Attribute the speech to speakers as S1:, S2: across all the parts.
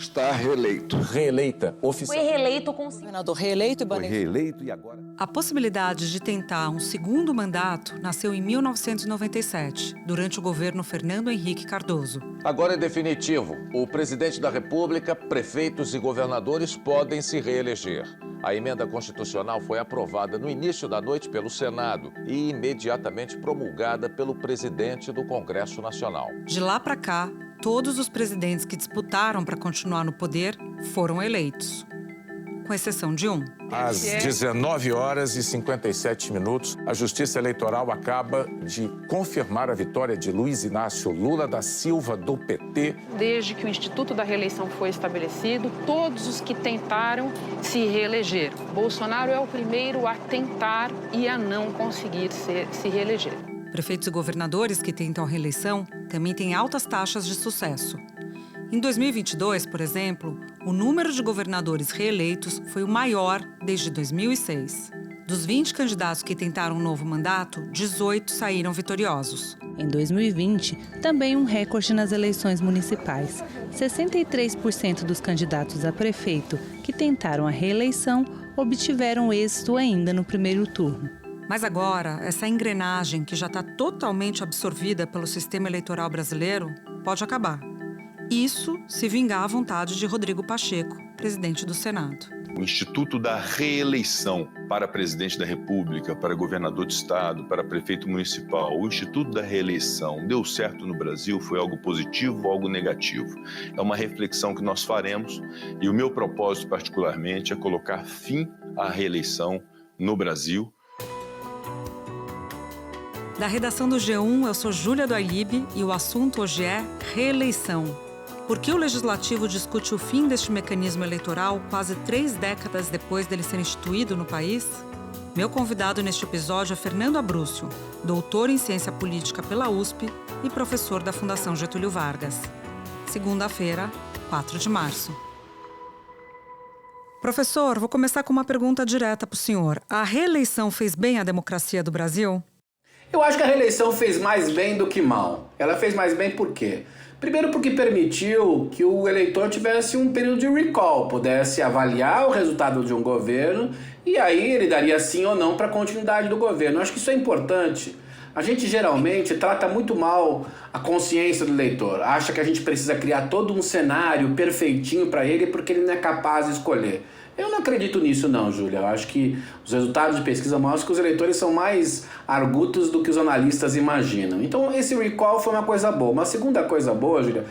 S1: Está reeleito.
S2: Reeleita, oficial.
S3: Foi reeleito com...
S4: Governador reeleito e
S1: Foi
S4: Ibanez.
S1: reeleito e agora...
S5: A possibilidade de tentar um segundo mandato nasceu em 1997, durante o governo Fernando Henrique Cardoso.
S2: Agora é definitivo. O presidente da República, prefeitos e governadores podem se reeleger. A emenda constitucional foi aprovada no início da noite pelo Senado e imediatamente promulgada pelo presidente do Congresso Nacional.
S5: De lá para cá, todos os presidentes que disputaram para continuar no poder foram eleitos, com exceção de um.
S2: Às 19h57, a Justiça Eleitoral acaba de confirmar a vitória de Luiz Inácio Lula da Silva, do PT.
S6: Desde que o Instituto da Reeleição foi estabelecido, todos os que tentaram se reeleger. Bolsonaro é o primeiro a tentar e a não conseguir se reeleger.
S5: Prefeitos e governadores que tentam a reeleição também têm altas taxas de sucesso. Em 2022, por exemplo, o número de governadores reeleitos foi o maior desde 2006. Dos 20 candidatos que tentaram um novo mandato, 18 saíram vitoriosos.
S7: Em 2020, também um recorde nas eleições municipais. 63% dos candidatos a prefeito que tentaram a reeleição obtiveram êxito ainda no primeiro turno.
S5: Mas agora, essa engrenagem que já está totalmente absorvida pelo sistema eleitoral brasileiro pode acabar. Isso se vingar à vontade de Rodrigo Pacheco, presidente do Senado.
S8: O Instituto da Reeleição para presidente da República, para governador de estado, para prefeito municipal, o Instituto da Reeleição deu certo no Brasil? Foi algo positivo ou algo negativo? É uma reflexão que nós faremos e o meu propósito particularmente é colocar fim à reeleição no Brasil.
S5: Da redação do G1, eu sou Júlia do Ailib e o assunto hoje é reeleição. Por que o Legislativo discute o fim deste mecanismo eleitoral quase 3 décadas depois dele ser instituído no país? Meu convidado neste episódio é Fernando Abrúcio, doutor em Ciência Política pela USP e professor da Fundação Getúlio Vargas. Segunda-feira, 4 de março. Professor, vou começar com uma pergunta direta para o senhor. A reeleição fez bem à democracia do Brasil?
S9: Eu acho que a reeleição fez mais bem do que mal. Ela fez mais bem por quê? Primeiro porque permitiu que o eleitor tivesse um período de recall, pudesse avaliar o resultado de um governo e aí ele daria sim ou não para a continuidade do governo. Eu acho que isso é importante. A gente geralmente trata muito mal a consciência do eleitor, acha que a gente precisa criar todo um cenário perfeitinho para ele porque ele não é capaz de escolher. Eu não acredito nisso não, Júlia. Eu acho que os resultados de pesquisa mostram que os eleitores são mais argutos do que os analistas imaginam. Então esse recall foi uma coisa boa. Uma segunda coisa boa, Júlia,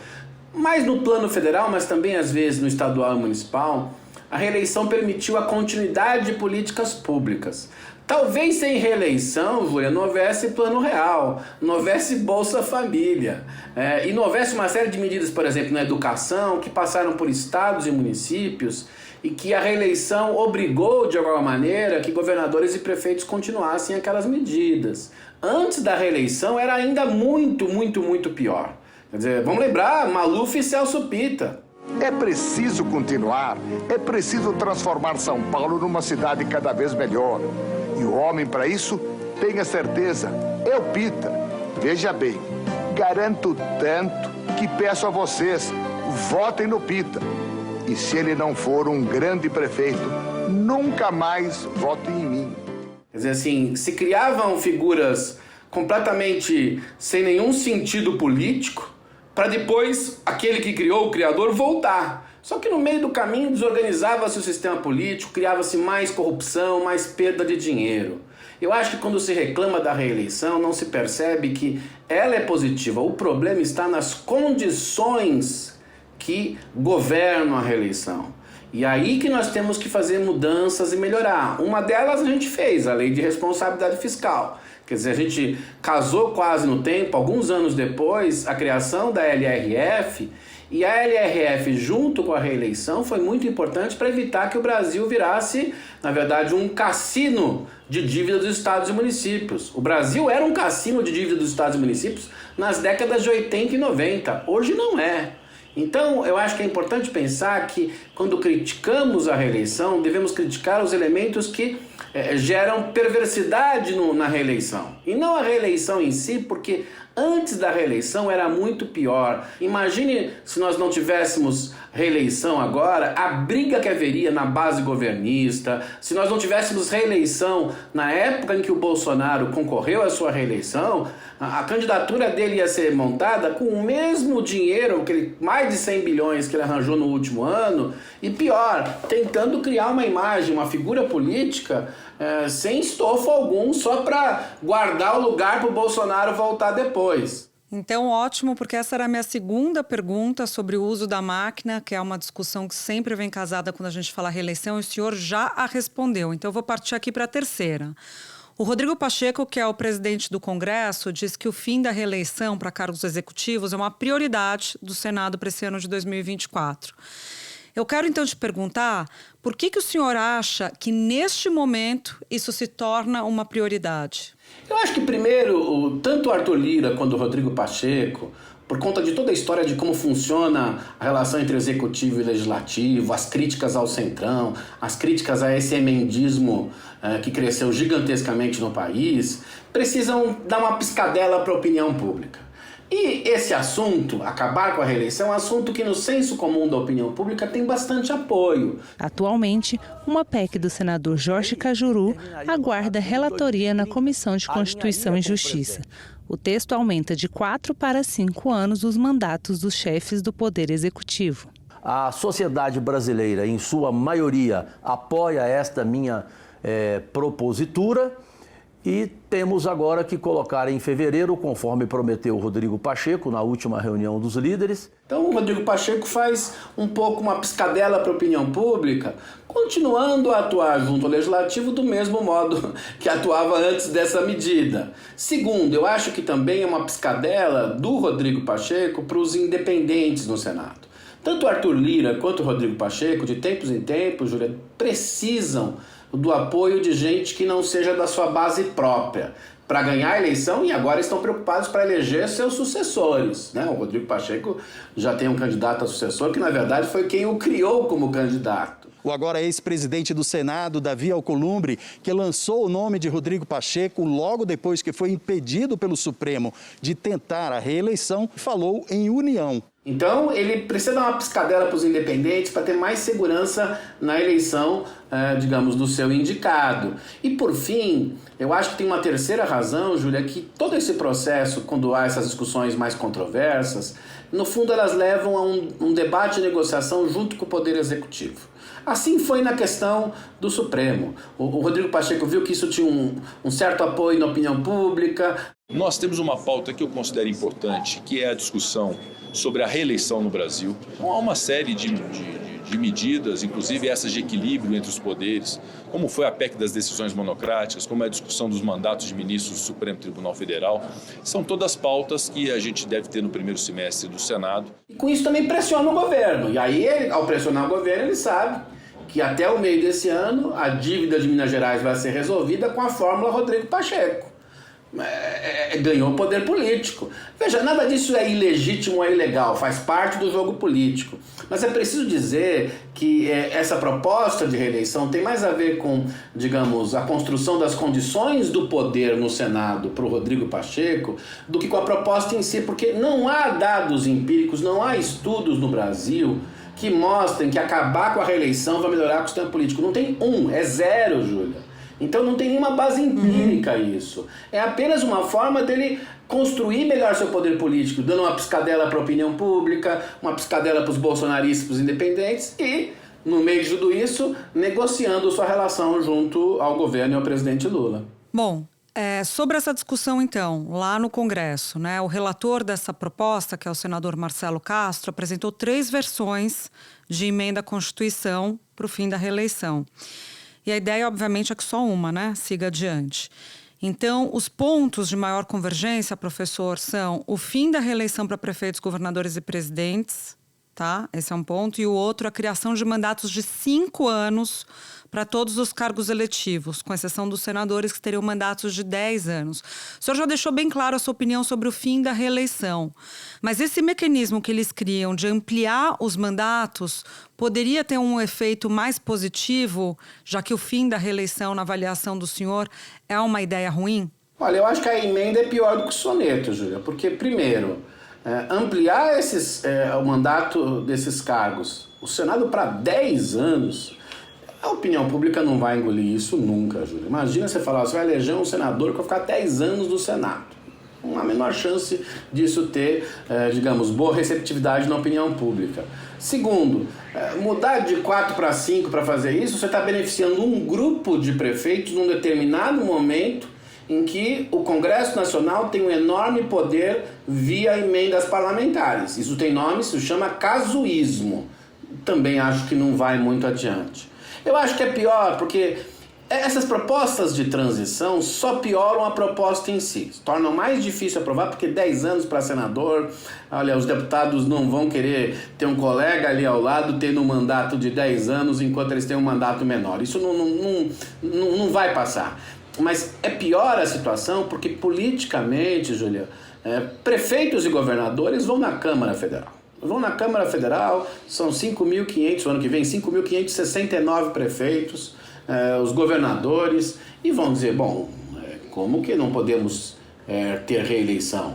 S9: mais no plano federal, mas também às vezes no estadual e municipal, a reeleição permitiu a continuidade de políticas públicas. Talvez sem reeleição, Júlia, não houvesse plano real, não houvesse Bolsa Família, e não houvesse uma série de medidas, por exemplo, na educação, que passaram por estados e municípios e que a reeleição obrigou, de alguma maneira, que governadores e prefeitos continuassem aquelas medidas. Antes da reeleição era ainda muito pior. Quer dizer, vamos lembrar, Maluf e Celso Pitta.
S10: É preciso continuar, é preciso transformar São Paulo numa cidade cada vez melhor. E o homem, para isso, tenha certeza, é o Pitta. Veja bem, garanto tanto que peço a vocês, votem no Pitta. E se ele não for um grande prefeito, nunca mais votem em mim.
S9: Quer dizer assim, se criavam figuras completamente sem nenhum sentido político, para depois aquele que criou, o criador, voltar. Só que no meio do caminho desorganizava-se o sistema político, criava-se mais corrupção, mais perda de dinheiro. Eu acho que quando se reclama da reeleição, não se percebe que ela é positiva. O problema está nas condições que governam a reeleição. E aí que nós temos que fazer mudanças e melhorar. Uma delas a gente fez, a Lei de Responsabilidade Fiscal. Quer dizer, a gente casou quase no tempo, alguns anos depois, a criação da LRF, e a LRF, junto com a reeleição, foi muito importante para evitar que o Brasil virasse, na verdade, um cassino de dívida dos estados e municípios. O Brasil era um cassino de dívida dos estados e municípios nas décadas de 80 e 90. Hoje não é. Então, eu acho que é importante pensar que, quando criticamos a reeleição, devemos criticar os elementos que geram perversidade na reeleição. E não a reeleição em si, porque antes da reeleição era muito pior. Imagine se nós não tivéssemos reeleição agora, a briga que haveria na base governista, se nós não tivéssemos reeleição na época em que o Bolsonaro concorreu à sua reeleição, a candidatura dele ia ser montada com o mesmo dinheiro, mais de 100 bilhões que ele arranjou no último ano, e pior, tentando criar uma imagem, uma figura política sem estofo algum, só para guardar o lugar para o Bolsonaro voltar depois.
S5: Então, ótimo, porque essa era a minha segunda pergunta sobre o uso da máquina, que é uma discussão que sempre vem casada quando a gente fala reeleição, e o senhor já a respondeu. Então, eu vou partir aqui para a terceira. O Rodrigo Pacheco, que é o presidente do Congresso, diz que o fim da reeleição para cargos executivos é uma prioridade do Senado para esse ano de 2024. Eu quero, então, te perguntar por que o senhor acha que, neste momento, isso se torna uma prioridade?
S9: Eu acho que, primeiro, tanto o Arthur Lira quanto o Rodrigo Pacheco, por conta de toda a história de como funciona a relação entre executivo e legislativo, as críticas ao Centrão, as críticas a esse emendismo que cresceu gigantescamente no país, precisam dar uma piscadela para a opinião pública. E esse assunto, acabar com a reeleição, é um assunto que no senso comum da opinião pública tem bastante apoio.
S7: Atualmente, uma PEC do senador Jorge Cajuru aguarda relatoria na Comissão de Constituição e Justiça. O texto aumenta de 4 para 5 anos os mandatos dos chefes do Poder Executivo.
S1: A sociedade brasileira, em sua maioria, apoia esta minha propositura. E temos agora que colocar em fevereiro, conforme prometeu o Rodrigo Pacheco na última reunião dos líderes.
S9: Então o Rodrigo Pacheco faz um pouco uma piscadela para a opinião pública, continuando a atuar junto ao Legislativo do mesmo modo que atuava antes dessa medida. Segundo, eu acho que também é uma piscadela do Rodrigo Pacheco para os independentes no Senado. Tanto o Arthur Lira quanto o Rodrigo Pacheco, de tempos em tempos, Júlia, precisam do apoio de gente que não seja da sua base própria, para ganhar a eleição, e agora estão preocupados para eleger seus sucessores, né? O Rodrigo Pacheco já tem um candidato a sucessor que, na verdade, foi quem o criou como candidato.
S3: O agora ex-presidente do Senado, Davi Alcolumbre, que lançou o nome de Rodrigo Pacheco logo depois que foi impedido pelo Supremo de tentar a reeleição, falou em união.
S9: Então, ele precisa dar uma piscadela para os independentes para ter mais segurança na eleição, digamos, do seu indicado. E, por fim, eu acho que tem uma terceira razão, Júlia, que todo esse processo, quando há essas discussões mais controversas, no fundo elas levam a um debate e negociação junto com o Poder Executivo. Assim foi na questão do Supremo. O Rodrigo Pacheco viu que isso tinha um certo apoio na opinião pública.
S8: Nós temos uma pauta que eu considero importante, que é a discussão sobre a reeleição no Brasil. Há uma série de medidas, inclusive essas de equilíbrio entre os poderes, como foi a PEC das decisões monocráticas, como é a discussão dos mandatos de ministros do Supremo Tribunal Federal. São todas pautas que a gente deve ter no primeiro semestre do Senado.
S9: E com isso também pressiona o governo. E aí, ao pressionar o governo, ele sabe que até o meio desse ano a dívida de Minas Gerais vai ser resolvida com a fórmula Rodrigo Pacheco. Ganhou poder político. Veja, nada disso é ilegítimo ou é ilegal, faz parte do jogo político. Mas é preciso dizer que essa proposta de reeleição tem mais a ver com, digamos, a construção das condições do poder no Senado para o Rodrigo Pacheco do que com a proposta em si, porque não há dados empíricos, não há estudos no Brasil que mostrem que acabar com a reeleição vai melhorar o sistema político. Não tem é zero, Júlia. Então não tem nenhuma base empírica isso. É apenas uma forma dele construir melhor seu poder político, dando uma piscadela para a opinião pública, uma piscadela para os bolsonaristas, para os independentes e, no meio de tudo isso, negociando sua relação junto ao governo e ao presidente Lula.
S5: Bom, sobre essa discussão, então, lá no Congresso, né, o relator dessa proposta, que é o senador Marcelo Castro, apresentou 3 versões de emenda à Constituição para o fim da reeleição. E a ideia, obviamente, é que só uma, né, siga adiante. Então, os pontos de maior convergência, professor, são o fim da reeleição para prefeitos, governadores e presidentes, tá? Esse é um ponto. E o outro, a criação de mandatos de 5 anos para todos os cargos eletivos, com exceção dos senadores que teriam mandatos de 10 anos. O senhor já deixou bem claro a sua opinião sobre o fim da reeleição. Mas esse mecanismo que eles criam de ampliar os mandatos poderia ter um efeito mais positivo, já que o fim da reeleição, na avaliação do senhor, é uma ideia ruim?
S9: Olha, eu acho que a emenda é pior do que o soneto, Júlia, porque, primeiro, ampliar o mandato desses cargos, o Senado para 10 anos, a opinião pública não vai engolir isso nunca, Júlia. Imagina você falar, você vai eleger um senador que vai ficar 10 anos no Senado. Uma menor chance disso ter, digamos, boa receptividade na opinião pública. Segundo, mudar de 4 para 5 para fazer isso, você está beneficiando um grupo de prefeitos num determinado momento em que o Congresso Nacional tem um enorme poder via emendas parlamentares. Isso tem nome, se chama casuísmo. Também acho que não vai muito adiante. Eu acho que é pior porque essas propostas de transição só pioram a proposta em si. Tornam mais difícil aprovar porque 10 anos para senador, olha, os deputados não vão querer ter um colega ali ao lado tendo um mandato de 10 anos enquanto eles têm um mandato menor. Isso não vai passar. Mas é pior a situação porque politicamente, Júlia, prefeitos e governadores vão na Câmara Federal. Vão na Câmara Federal, são 5.500, o ano que vem, 5.569 prefeitos, os governadores, e vão dizer, bom, como que não podemos ter reeleição?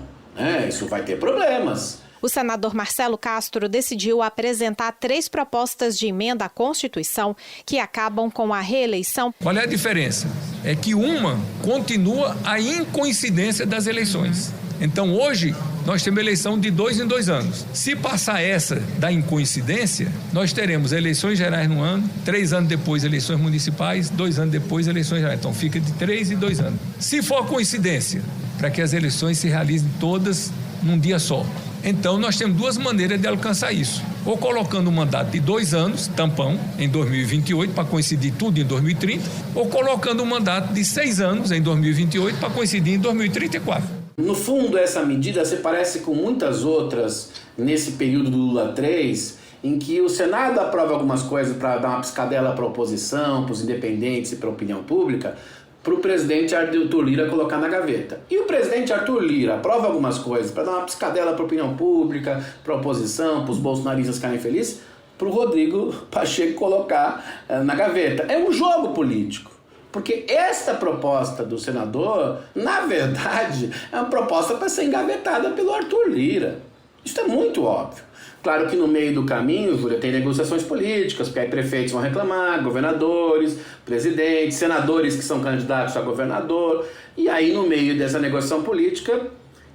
S9: Isso vai ter problemas.
S4: O senador Marcelo Castro decidiu apresentar 3 propostas de emenda à Constituição que acabam com a reeleição.
S11: Qual é a diferença? É que uma continua a incoincidência das eleições. Então, hoje, nós temos eleição de 2 em 2 anos. Se passar essa da incoincidência, nós teremos eleições gerais no ano, 3 anos depois eleições municipais, 2 anos depois eleições gerais. Então, fica de 3 e 2 anos. Se for coincidência, para que as eleições se realizem todas num dia só. Então, nós temos 2 maneiras de alcançar isso. Ou colocando um mandato de 2 anos, tampão, em 2028, para coincidir tudo em 2030, ou colocando um mandato de 6 anos, em 2028, para coincidir em 2034.
S9: No fundo, essa medida se parece com muitas outras nesse período do Lula 3, em que o Senado aprova algumas coisas para dar uma piscadela para a oposição, para os independentes e para a opinião pública, para o presidente Arthur Lira colocar na gaveta. E o presidente Arthur Lira aprova algumas coisas para dar uma piscadela para a opinião pública, para a oposição, para os bolsonaristas ficarem felizes, para o Rodrigo Pacheco colocar na gaveta. É um jogo político. Porque esta proposta do senador, na verdade, é uma proposta para ser engavetada pelo Arthur Lira. Isso é muito óbvio. Claro que no meio do caminho, Júlia, tem negociações políticas, porque aí prefeitos vão reclamar, governadores, presidentes, senadores que são candidatos a governador, e aí no meio dessa negociação política,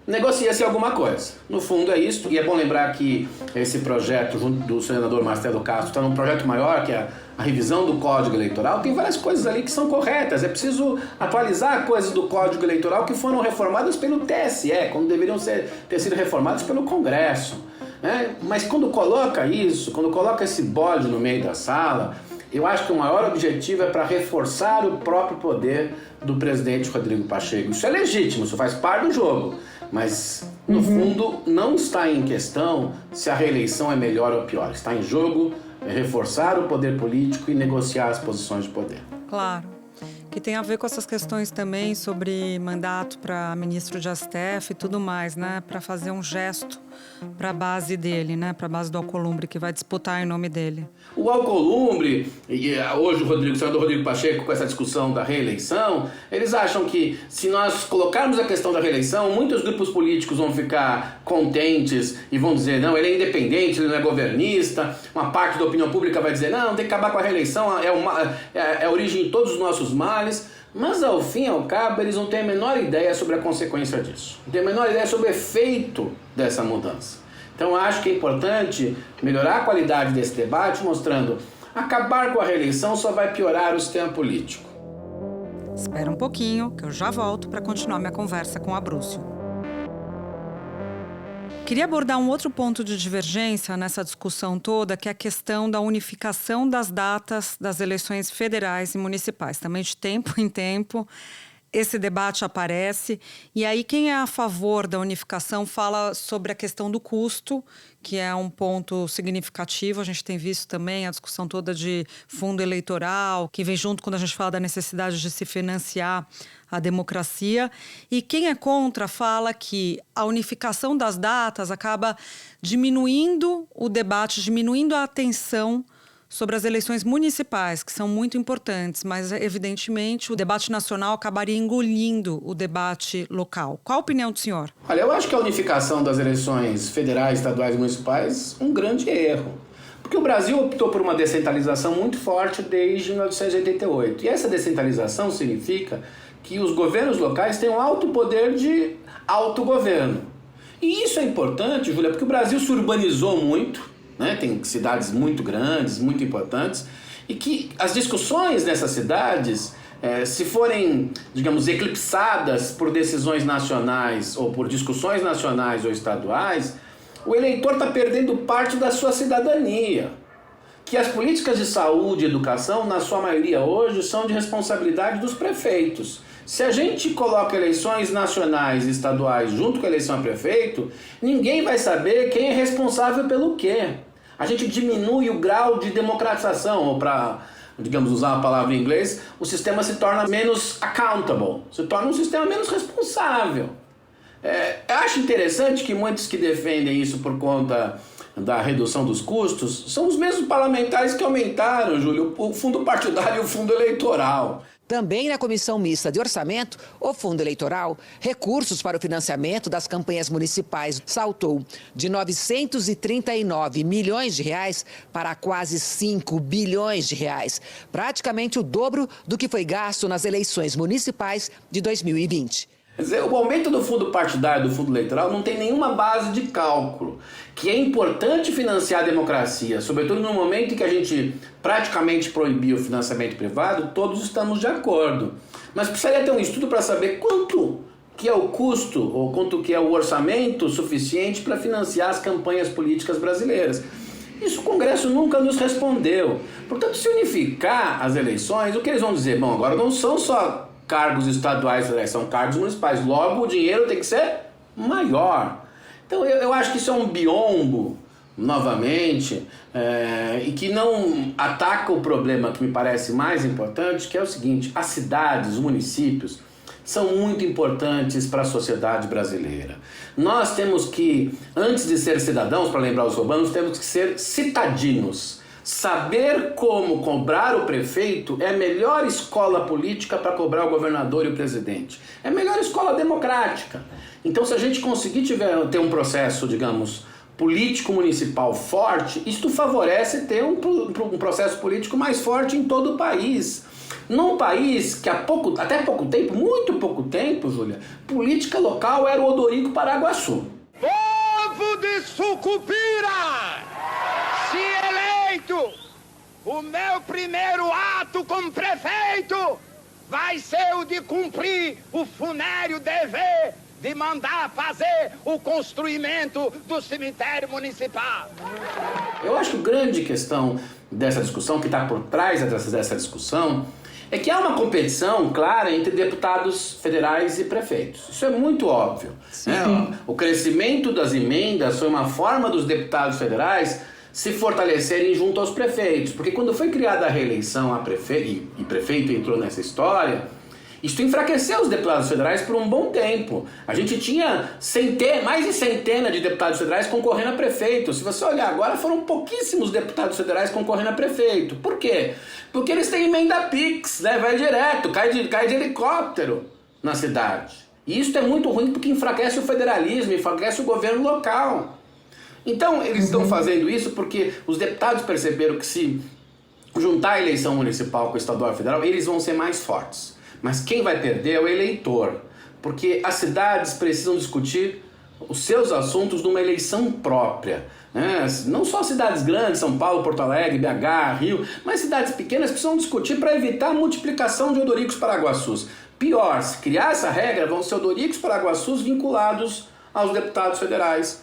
S9: negocia-se alguma coisa. No fundo é isso, e é bom lembrar que esse projeto, junto do senador Marcelo Castro, está num projeto maior, que é a revisão do Código Eleitoral. Tem várias coisas ali que são corretas, é preciso atualizar coisas do Código Eleitoral que foram reformadas pelo TSE, quando deveriam ter sido reformadas pelo Congresso. Mas quando coloca isso, quando coloca esse bode no meio da sala, eu acho que o maior objetivo é para reforçar o próprio poder do presidente Rodrigo Pacheco. Isso é legítimo, isso faz parte do jogo. Mas, no fundo, não está em questão se a reeleição é melhor ou pior. Está em jogo reforçar o poder político e negociar as posições de poder.
S5: Claro. Que tem a ver com essas questões também sobre mandato para ministro de STF e tudo mais, né? Para fazer um gesto para a base dele, né? Para a base do Alcolumbre, que vai disputar em nome dele.
S9: O Alcolumbre, e hoje o senador Rodrigo Pacheco, com essa discussão da reeleição, eles acham que se nós colocarmos a questão da reeleição, muitos grupos políticos vão ficar contentes e vão dizer, não, ele é independente, ele não é governista. Uma parte da opinião pública vai dizer, não, tem que acabar com a reeleição, é a origem de todos os nossos males. Mas, ao fim e ao cabo, eles não têm a menor ideia sobre a consequência disso. Não têm a menor ideia sobre o efeito dessa mudança. Então, acho que é importante melhorar a qualidade desse debate, mostrando acabar com a reeleição só vai piorar o sistema político.
S5: Espera um pouquinho, que eu já volto para continuar minha conversa com a Abrúcio. Queria abordar um outro ponto de divergência nessa discussão toda, que é a questão da unificação das datas das eleições federais e municipais. Também de tempo em tempo, esse debate aparece. E aí, quem é a favor da unificação fala sobre a questão do custo, que é um ponto significativo. A gente tem visto também a discussão toda de fundo eleitoral, que vem junto quando a gente fala da necessidade de se financiar a democracia. E quem é contra fala que a unificação das datas acaba diminuindo o debate, diminuindo a atenção sobre as eleições municipais, que são muito importantes, mas, evidentemente, o debate nacional acabaria engolindo o debate local. Qual a opinião do senhor?
S9: Olha, eu acho que a unificação das eleições federais, estaduais e municipais é um grande erro. Porque o Brasil optou por uma descentralização muito forte desde 1988. E essa descentralização significa que os governos locais têm um alto poder de autogoverno. E isso é importante, Júlia, porque o Brasil se urbanizou muito, né? Tem cidades muito grandes, muito importantes, e que as discussões nessas cidades, se forem, digamos, eclipsadas por decisões nacionais ou por discussões nacionais ou estaduais, o eleitor está perdendo parte da sua cidadania. Que as políticas de saúde e educação, na sua maioria hoje, são de responsabilidade dos prefeitos. Se a gente coloca eleições nacionais e estaduais junto com a eleição a prefeito, ninguém vai saber quem é responsável pelo quê. A gente diminui o grau de democratização, ou para, digamos, usar uma palavra em inglês, o sistema se torna menos accountable, se torna um sistema menos responsável. Eu acho interessante que muitos que defendem isso por conta da redução dos custos são os mesmos parlamentares que aumentaram, Júlio, o fundo partidário e o fundo eleitoral.
S12: Também na Comissão Mista de Orçamento, o Fundo Eleitoral, recursos para o financiamento das campanhas municipais saltou de 939 milhões de reais para quase 5 bilhões de reais, praticamente o dobro do que foi gasto nas eleições municipais de 2020.
S9: Quer dizer, o aumento do fundo partidário e do fundo eleitoral não tem nenhuma base de cálculo. Que é importante financiar a democracia, sobretudo no momento em que a gente praticamente proibiu o financiamento privado, todos estamos de acordo. Mas precisaria ter um estudo para saber quanto que é o custo ou quanto que é o orçamento suficiente para financiar as campanhas políticas brasileiras. Isso o Congresso nunca nos respondeu. Portanto, se unificar as eleições, o que eles vão dizer? Bom, agora não são só cargos estaduais, são cargos municipais. Logo, o dinheiro tem que ser maior. Então, eu acho que isso é um biombo, novamente, e que não ataca o problema que me parece mais importante, que é o seguinte: as cidades, os municípios, são muito importantes para a sociedade brasileira. Nós temos que, antes de ser cidadãos, para lembrar os urbanos, temos que ser citadinos. Saber como cobrar o prefeito é a melhor escola política para cobrar o governador e o presidente. É a melhor escola democrática. Então, se a gente conseguir ter um processo, digamos, político municipal forte, isto favorece ter um processo político mais forte em todo o país. Num país que até pouco tempo, muito pouco tempo, Júlia, política local era o Odorico Paraguaçu.
S13: Povo de Sucupira! Se eleito, o meu primeiro ato como prefeito vai ser o de cumprir o funéreo dever de mandar fazer o construimento do cemitério municipal.
S9: Eu acho que a grande questão dessa discussão, que está por trás dessa discussão, é que há uma competição clara entre deputados federais e prefeitos. Isso é muito óbvio. Né? O crescimento das emendas foi uma forma dos deputados federais se fortalecerem junto aos prefeitos. Porque quando foi criada a reeleição a prefeito, e prefeito entrou nessa história, isso enfraqueceu os deputados federais por um bom tempo. A gente tinha mais de centena de deputados federais concorrendo a prefeito. Se você olhar agora, foram pouquíssimos deputados federais concorrendo a prefeito. Por quê? Porque eles têm emenda PIX, né? Vai direto, cai de helicóptero na cidade. E isso é muito ruim porque enfraquece o federalismo, enfraquece o governo local. Então, eles estão fazendo isso porque os deputados perceberam que se juntar a eleição municipal com o estadual e federal, eles vão ser mais fortes. Mas quem vai perder é o eleitor, porque as cidades precisam discutir os seus assuntos numa eleição própria. Né? Não só cidades grandes, São Paulo, Porto Alegre, BH, Rio, mas cidades pequenas precisam discutir para evitar a multiplicação de Odoricos Paraguaçus. Pior, se criar essa regra, vão ser Odoricos Paraguaçus vinculados aos deputados federais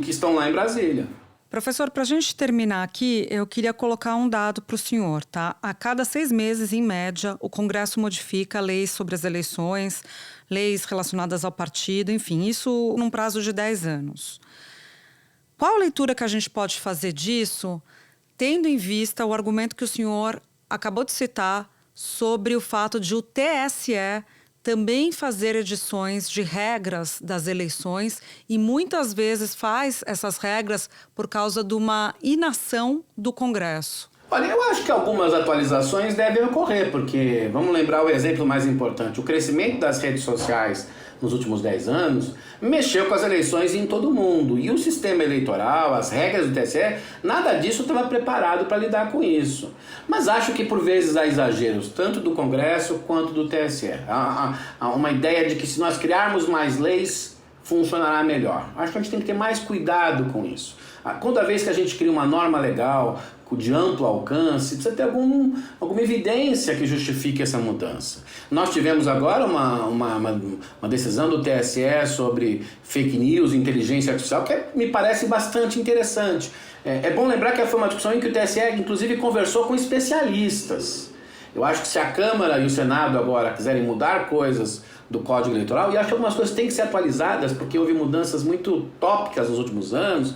S9: que estão lá em Brasília.
S5: Professor, para a gente terminar aqui, eu queria colocar um dado para o senhor, tá? A cada 6 meses, em média, o Congresso modifica leis sobre as eleições, leis relacionadas ao partido, enfim, isso num prazo de 10 anos. Qual a leitura que a gente pode fazer disso, tendo em vista o argumento que o senhor acabou de citar sobre o fato de o TSE também fazer edições de regras das eleições e muitas vezes faz essas regras por causa de uma inação do Congresso.
S9: Olha, eu acho que algumas atualizações devem ocorrer, porque vamos lembrar o exemplo mais importante. O crescimento das redes sociais nos últimos 10 anos mexeu com as eleições em todo o mundo. E o sistema eleitoral, as regras do TSE, nada disso estava preparado para lidar com isso. Mas acho que por vezes há exageros, tanto do Congresso quanto do TSE. Há uma ideia de que se nós criarmos mais leis, funcionará melhor. Acho que a gente tem que ter mais cuidado com isso. Toda vez que a gente cria uma norma legal, de amplo alcance, precisa ter alguma evidência que justifique essa mudança. Nós tivemos agora uma decisão do TSE sobre fake news, inteligência artificial, que me parece bastante interessante. É bom lembrar que foi uma discussão em que o TSE, inclusive, conversou com especialistas. Eu acho que se a Câmara e o Senado agora quiserem mudar coisas do Código Eleitoral, e acho que algumas coisas têm que ser atualizadas, porque houve mudanças muito tópicas nos últimos anos,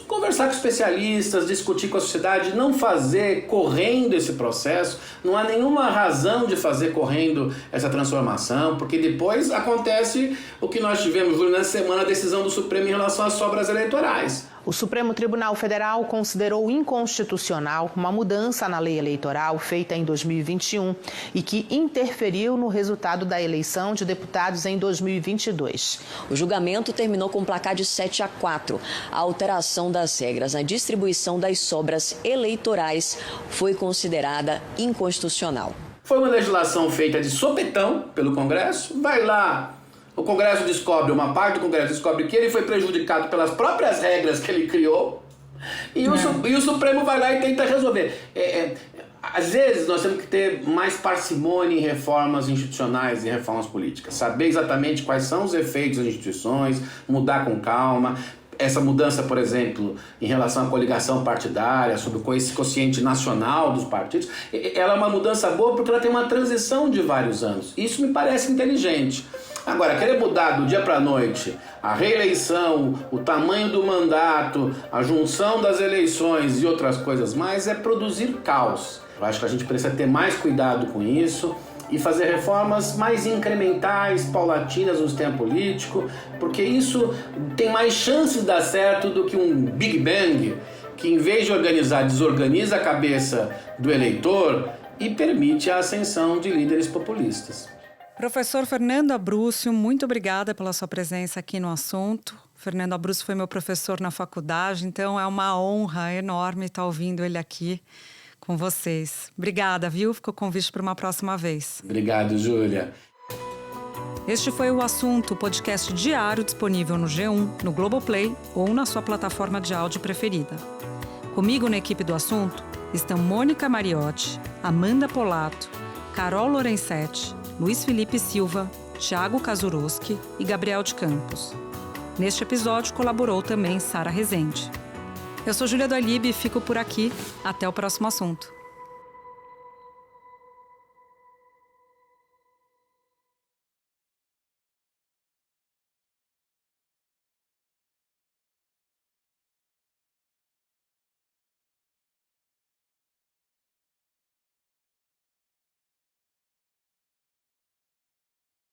S9: conversar com especialistas, discutir com a sociedade, não fazer correndo esse processo. Não há nenhuma razão de fazer correndo essa transformação, porque depois acontece o que nós tivemos nessa semana, a decisão do Supremo em relação às sobras eleitorais.
S14: O Supremo Tribunal Federal considerou inconstitucional uma mudança na lei eleitoral feita em 2021 e que interferiu no resultado da eleição de deputados em 2022.
S15: O julgamento terminou com um placar de 7-4. A alteração das regras na distribuição das sobras eleitorais foi considerada inconstitucional.
S9: Foi uma legislação feita de sopetão pelo Congresso, vai lá. O Congresso descobre, uma parte do Congresso descobre que ele foi prejudicado pelas próprias regras que ele criou e o Supremo vai lá e tenta resolver. Às vezes nós temos que ter mais parcimônia em reformas institucionais e reformas políticas. Saber exatamente quais são os efeitos das instituições, mudar com calma. Essa mudança, por exemplo, em relação à coligação partidária, sobre esse quociente nacional dos partidos, ela é uma mudança boa porque ela tem uma transição de vários anos. Isso me parece inteligente. Agora, querer mudar do dia para a noite a reeleição, o tamanho do mandato, a junção das eleições e outras coisas mais é produzir caos. Eu acho que a gente precisa ter mais cuidado com isso e fazer reformas mais incrementais, paulatinas no sistema político, porque isso tem mais chances de dar certo do que um Big Bang que, em vez de organizar, desorganiza a cabeça do eleitor e permite a ascensão de líderes populistas.
S5: Professor Fernando Abrúcio, muito obrigada pela sua presença aqui no assunto. Fernando Abrúcio foi meu professor na faculdade, então é uma honra enorme estar ouvindo ele aqui com vocês. Obrigada, viu? Fica o convite para uma próxima vez.
S9: Obrigado, Júlia.
S5: Este foi o Assunto, podcast diário disponível no G1, no Globoplay ou na sua plataforma de áudio preferida. Comigo na equipe do Assunto estão Mônica Mariotti, Amanda Polato, Carol Lorenzetti, Luiz Felipe Silva, Thiago Kazuroski e Gabriel de Campos. Neste episódio colaborou também Sara Rezende. Eu sou Júlia do Alibe e fico por aqui. Até o próximo assunto.